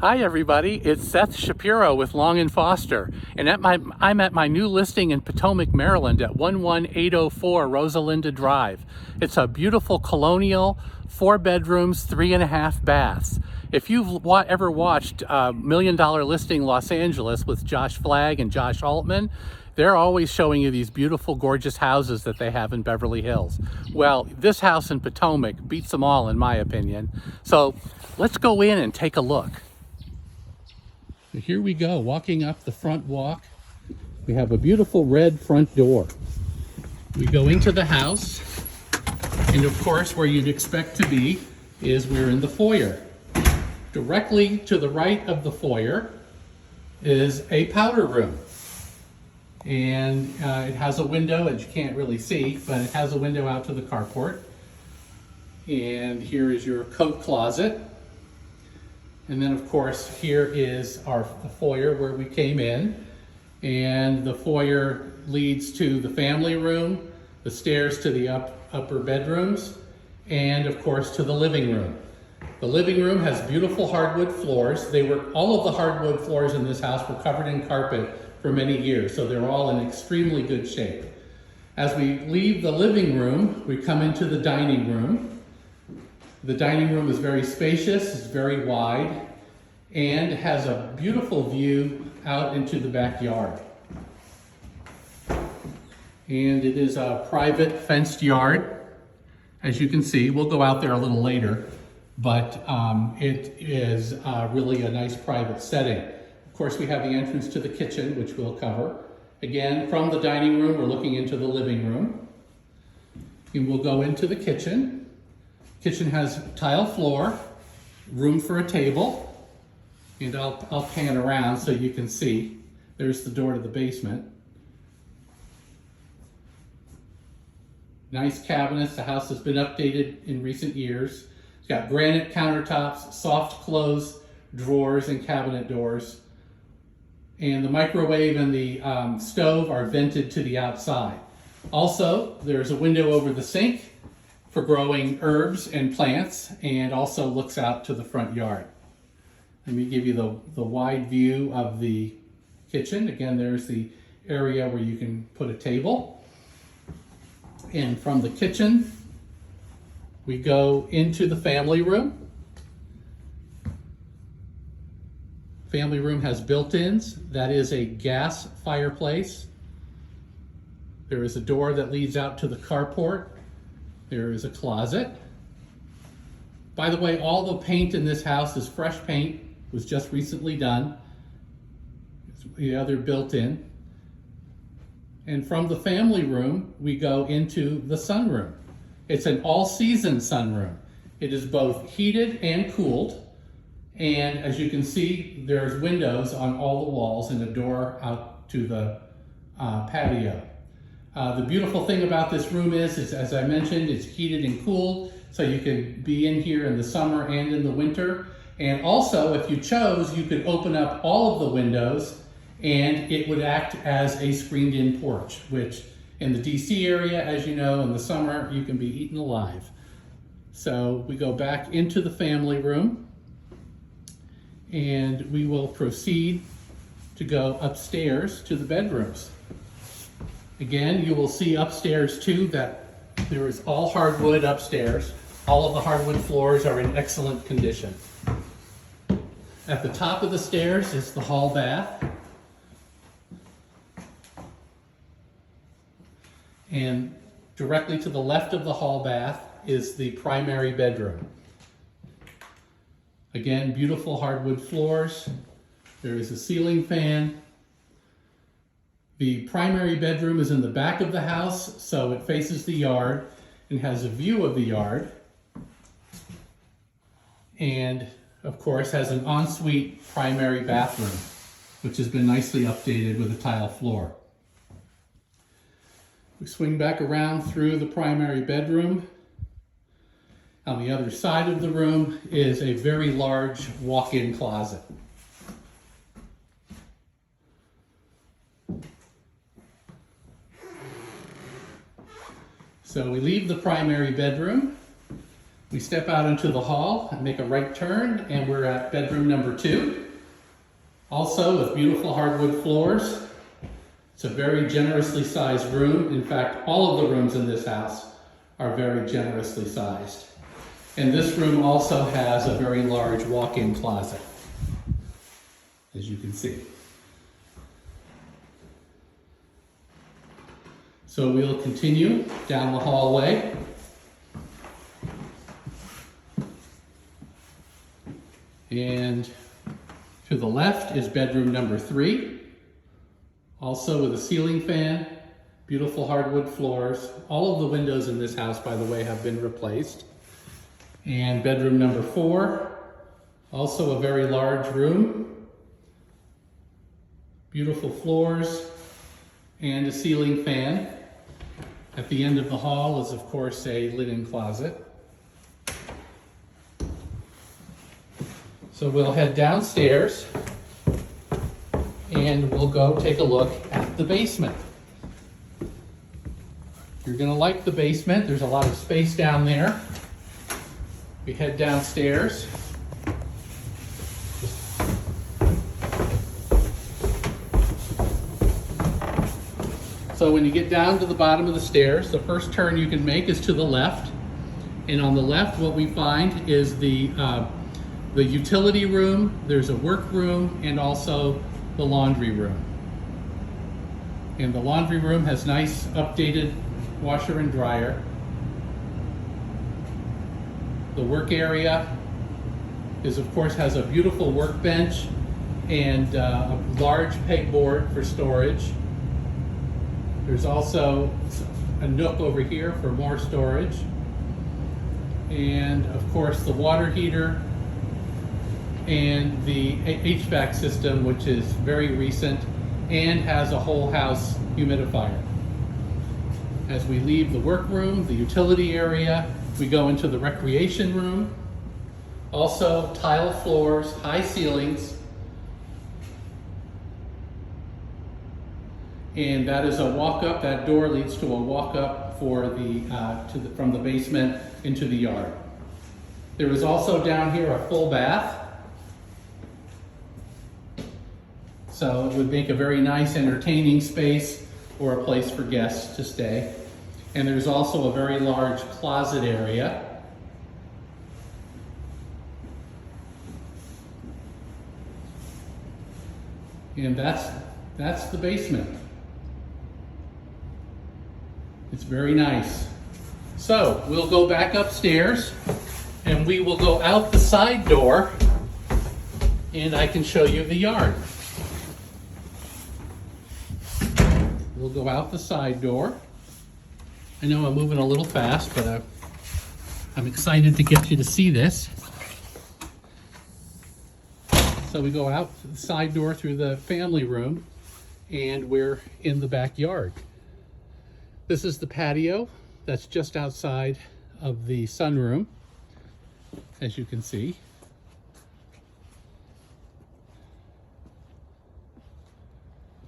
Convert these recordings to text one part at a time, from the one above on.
Hi everybody, it's Seth Shapiro with Long and Foster, and I'm at my new listing in Potomac, Maryland at 11804 Rosalinda Drive. It's a beautiful colonial, 4 bedrooms, 3.5 baths. If you've ever watched $1 Million Listing Los Angeles with Josh Flagg and Josh Altman, they're always showing you these beautiful, gorgeous houses that they have in Beverly Hills. Well, this house in Potomac beats them all in my opinion. So let's go in and take a look. So here we go, walking up the front walk. We have a beautiful red front door. We go into the house, and of course, where you'd expect to be is we're in the foyer. Directly to the right of the foyer is a powder room. And it has a window that you can't really see, but it has a window out to the carport. And here is your coat closet. And then of course, here is the foyer where we came in. And the foyer leads to the family room, the stairs to the upper bedrooms, and of course to the living room. The living room has beautiful hardwood floors. All of the hardwood floors in this house were covered in carpet for many years, so they're all in extremely good shape. As we leave the living room, we come into the dining room. The dining room is very spacious, it's very wide, and has a beautiful view out into the backyard. And it is a private fenced yard. As you can see, we'll go out there a little later, but it is really a nice private setting. Of course, we have the entrance to the kitchen, which we'll cover. Again, from the dining room, we're looking into the living room. And we'll go into the kitchen. Kitchen has tile floor, room for a table, and I'll pan around so you can see. There's the door to the basement. Nice cabinets. The house has been updated in recent years. It's got granite countertops, soft close drawers and cabinet doors. And the microwave and the stove are vented to the outside. Also, there's a window over the sink for growing herbs and plants, and also looks out to the front yard. Let me give you the wide view of the kitchen. Again, there's the area where you can put a table. And from the kitchen, we go into the family room. Family room has built-ins. That is a gas fireplace. There is a door that leads out to the carport. There is a closet. By the way, all the paint in this house is fresh paint. It was just recently done. The other built-in. And from the family room, we go into the sunroom. It's an all-season sunroom. It is both heated and cooled. And as you can see, there's windows on all the walls and a door out to the patio. The beautiful thing about this room is, as I mentioned, it's heated and cooled, so you can be in here in the summer and in the winter. And also, if you chose, you could open up all of the windows and it would act as a screened-in porch, which in the DC area, as you know, in the summer, you can be eaten alive. So we go back into the family room and we will proceed to go upstairs to the bedrooms. Again, you will see upstairs too that there is all hardwood upstairs. All of the hardwood floors are in excellent condition. At the top of the stairs is the hall bath. And directly to the left of the hall bath is the primary bedroom. Again, beautiful hardwood floors. There is a ceiling fan. The primary bedroom is in the back of the house, so it faces the yard and has a view of the yard. And of course has an ensuite primary bathroom, which has been nicely updated with a tile floor. We swing back around through the primary bedroom. On the other side of the room is a very large walk-in closet. So we leave the primary bedroom We step out into the hall and make a right turn, and we're at bedroom number 2. Also with beautiful hardwood floors. It's a very generously sized room. In fact, all of the rooms in this house are very generously sized. And this room also has a very large walk-in closet, as you can see. So we'll continue down the hallway. And to the left is bedroom number 3, also with a ceiling fan, beautiful hardwood floors. All of the windows in this house, by the way, have been replaced. And bedroom number 4, also a very large room, beautiful floors, and a ceiling fan. At the end of the hall is, of course, a linen closet. So we'll head downstairs and we'll go take a look at the basement. You're going to like the basement. There's a lot of space down there. We head downstairs. So when you get down to the bottom of the stairs, the first turn you can make is to the left. And on the left, what we find is the utility room, there's a work room, and also the laundry room. And the laundry room has nice updated washer and dryer. The work area is, of course, has a beautiful workbench and a large pegboard for storage. There's also a nook over here for more storage. And of course, the water heater and the HVAC system, which is very recent and has a whole house humidifier. As we leave the workroom, the utility area, we go into the recreation room. Also tile floors, high ceilings. And that is a walk-up. That door leads to a walk-up for from the basement into the yard. There is also down here a full bath. So it would make a very nice entertaining space or a place for guests to stay. And there's also a very large closet area. And that's the basement. It's very nice. So we'll go back upstairs and we will go out the side door and I can show you the yard. We'll go out the side door. I know I'm moving a little fast, but I'm excited to get you to see this. So we go out the side door through the family room and we're in the backyard. This is the patio that's just outside of the sunroom, as you can see.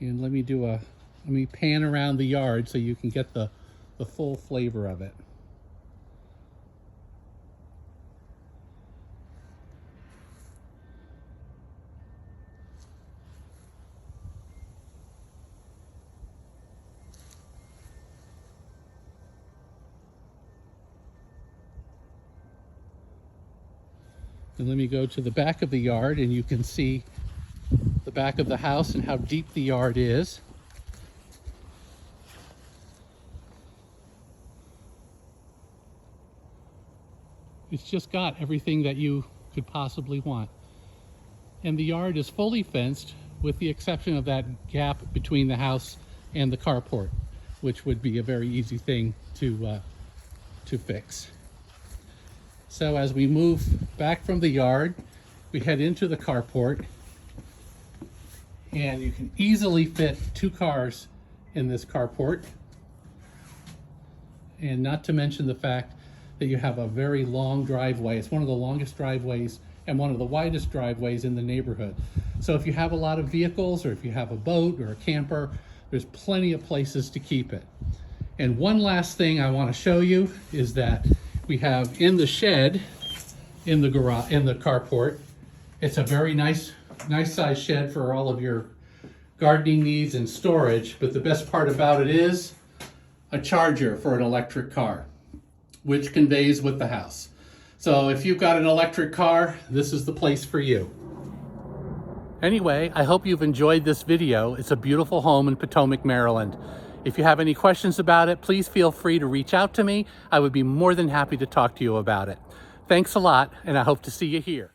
And let me pan around the yard so you can get the full flavor of it. And let me go to the back of the yard and you can see the back of the house and how deep the yard is. It's just got everything that you could possibly want. And the yard is fully fenced with the exception of that gap between the house and the carport, which would be a very easy thing to fix. So as we move back from the yard, we head into the carport, and you can easily fit 2 cars in this carport. And not to mention the fact that you have a very long driveway. It's one of the longest driveways and one of the widest driveways in the neighborhood. So if you have a lot of vehicles or if you have a boat or a camper, there's plenty of places to keep it. And one last thing I want to show you is that We have in the shed, in the garage, in the carport. It's a very nice size shed for all of your gardening needs and storage, but the best part about it is a charger for an electric car, which conveys with the house. So if you've got an electric car, this is the place for you. Anyway, I hope you've enjoyed this video. It's a beautiful home in Potomac, Maryland. If you have any questions about it, please feel free to reach out to me. I would be more than happy to talk to you about it. Thanks a lot, and I hope to see you here.